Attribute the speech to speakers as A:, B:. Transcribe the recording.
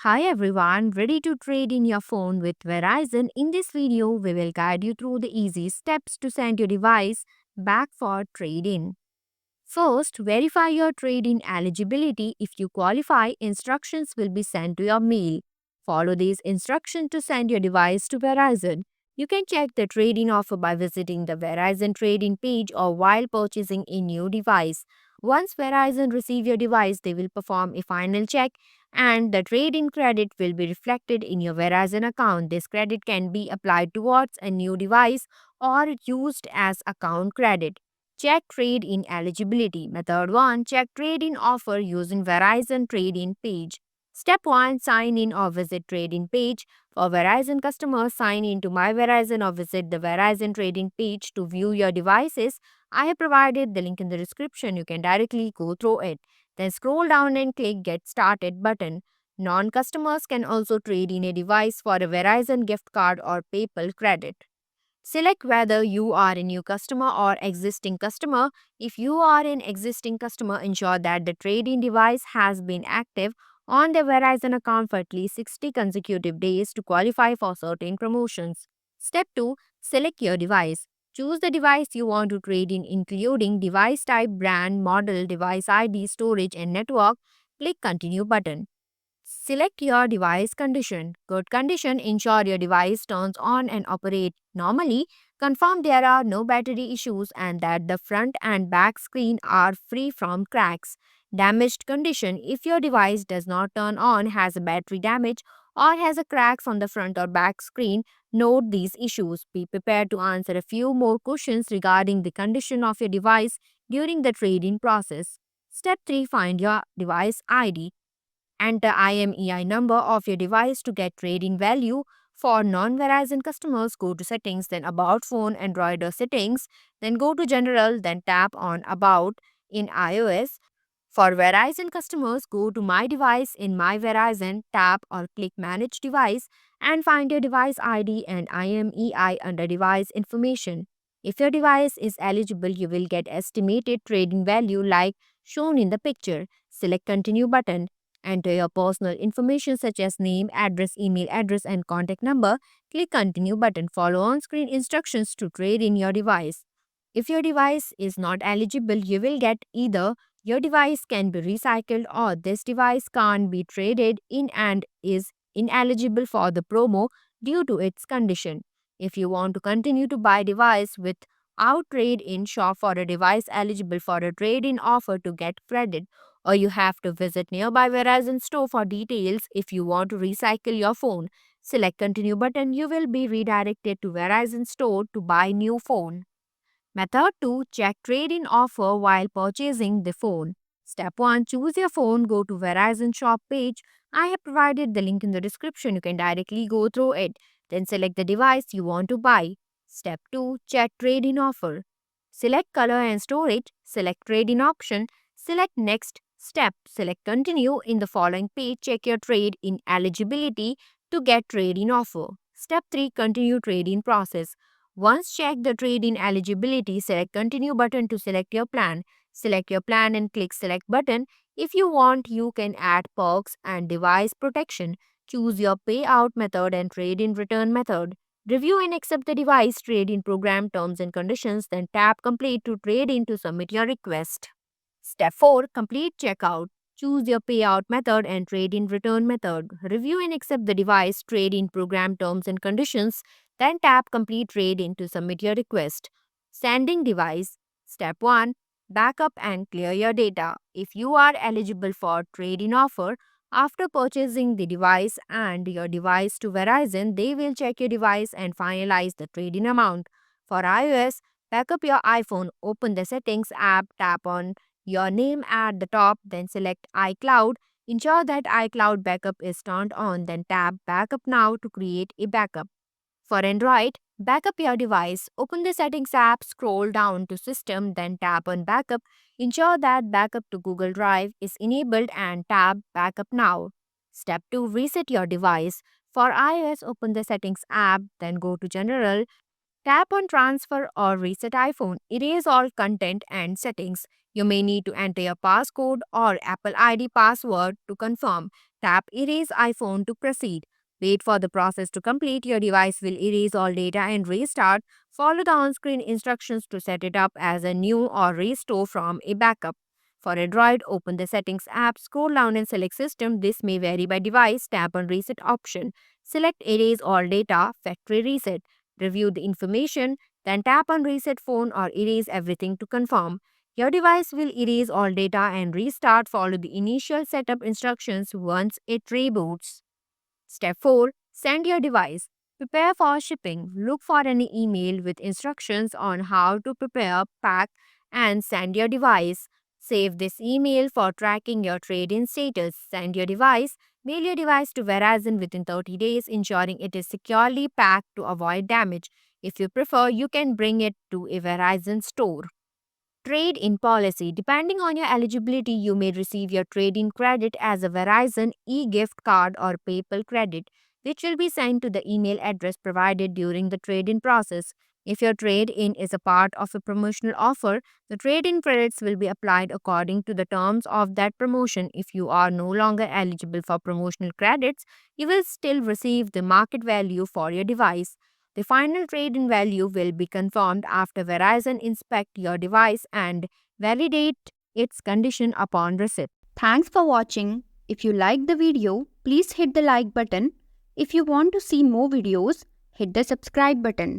A: Hi everyone, ready to trade in your phone with Verizon? In this video, we will guide you through the easy steps to send your device back for trade-in. First, verify your trade-in eligibility. If you qualify, instructions will be sent to your mail. Follow these instructions to send your device to Verizon. You can check the trade-in offer by visiting the Verizon trade-in page or while purchasing a new device. Once Verizon receive your device, they will perform a final check and the trade-in credit will be reflected in your Verizon account. This credit can be applied towards a new device or used as account credit. Check trade-in eligibility. Method 1. Check trade-in offer using Verizon trade-in page. Step 1. Sign in or visit trade-in page. For Verizon customers, sign in to My Verizon or visit the Verizon trade-in page to view your devices. I have provided the link in the description. You can directly go through it. Then scroll down and click Get Started button. Non-customers can also trade in a device for a Verizon gift card or PayPal credit. Select whether you are a new customer or existing customer. If you are an existing customer, ensure that the trade-in device has been active on the Verizon account for at least 60 consecutive days to qualify for certain promotions. Step 2. Select your device. Choose the device you want to trade in, including device type, brand, model, device ID, storage, and network. Click Continue button. Select your device condition. Good condition, ensure your device turns on and operate normally. Confirm there are no battery issues and that the front and back screen are free from cracks. Damaged condition, if your device does not turn on, has a battery damage, or has a cracks on the front or back screen, note these issues. Be prepared to answer a few more questions regarding the condition of your device during the trade-in process. Step 3. Find your device ID. Enter IMEI number of your device to get trade-in value. For non-Verizon customers, go to Settings, then About Phone, Android or Settings, then go to General, then tap on About in iOS. For Verizon customers, go to My Device in My Verizon, tap or click Manage Device and find your device ID and IMEI under Device Information. If your device is eligible, you will get estimated trade-in value like shown in the picture. Select Continue button. Enter your personal information such as name, address, email address, and contact number. Click Continue button. Follow on screen instructions to trade in your device. If your device is not eligible, you will get either your device can be recycled or this device can't be traded in and is ineligible for the promo due to its condition. If you want to continue to buy device without trade-in, shop for a device eligible for a trade-in offer to get credit, or you have to visit nearby Verizon store for details. If you want to recycle your phone, select Continue button. You will be redirected to Verizon store to buy new phone. Method 2. Check trade-in offer while purchasing the phone. Step 1. Choose your phone. Go to Verizon shop page. I have provided the link in the description. You can directly go through it. Then select the device you want to buy. Step 2. Check trade-in offer. Select color and storage. Select trade-in option. Select next step. Select continue. In the following page, check your trade-in eligibility to get trade-in offer. Step 3. Continue trade-in process. Once check the trade-in eligibility, select Continue button to select your plan. Select your plan and click Select button. If you want, you can add perks and device protection. Choose your payout method and trade-in return method. Review and accept the device trade-in program terms and conditions, then tap Complete to trade in to submit your request. Step 4. Complete checkout. Choose your payout method and trade-in return method. Review and accept the device trade-in program terms and conditions, then tap Complete Trade-in to submit your request. Sending device. Step 1. Backup and clear your data. If you are eligible for trade-in offer, after purchasing the device and your device to Verizon, they will check your device and finalize the trade-in amount. For iOS, backup your iPhone, open the Settings app, tap on your name at the top, then select iCloud. Ensure that iCloud backup is turned on, then tap Backup Now to create a backup. For Android, backup your device. Open the Settings app, scroll down to System, then tap on Backup. Ensure that backup to Google Drive is enabled and tap Backup Now. Step 2. Reset your device. For iOS, open the Settings app, then go to General. Tap on Transfer or Reset iPhone. Erase all content and settings. You may need to enter your passcode or Apple ID password to confirm. Tap Erase iPhone to proceed. Wait for the process to complete. Your device will erase all data and restart. Follow the on-screen instructions to set it up as a new or restore from a backup. For Android, open the Settings app, scroll down and select System. This may vary by device. Tap on Reset option. Select Erase all data, Factory Reset. Review the information, then tap on Reset Phone or Erase everything to confirm. Your device will erase all data and restart. Follow the initial setup instructions once it reboots. Step 4. Send your device. Prepare for shipping. Look for any email with instructions on how to prepare, pack, and send your device. Save this email for tracking your trade in status. Send your device. Mail your device to Verizon within 30 days, ensuring it is securely packed to avoid damage. If you prefer, you can bring it to a Verizon store. Trade in policy. Depending on your eligibility, you may receive your trade in credit as a Verizon e gift card or PayPal credit, which will be sent to the email address provided during the trade in process. If your trade in is a part of a promotional offer, the trade in credits will be applied according to the terms of that promotion. If you are no longer eligible for promotional credits, you will still receive the market value for your device. The final trade-in value will be confirmed after Verizon inspect your device and validate its condition upon receipt.
B: Thanks for watching. If you liked the video, please hit the like button. If you want to see more videos, hit the subscribe button.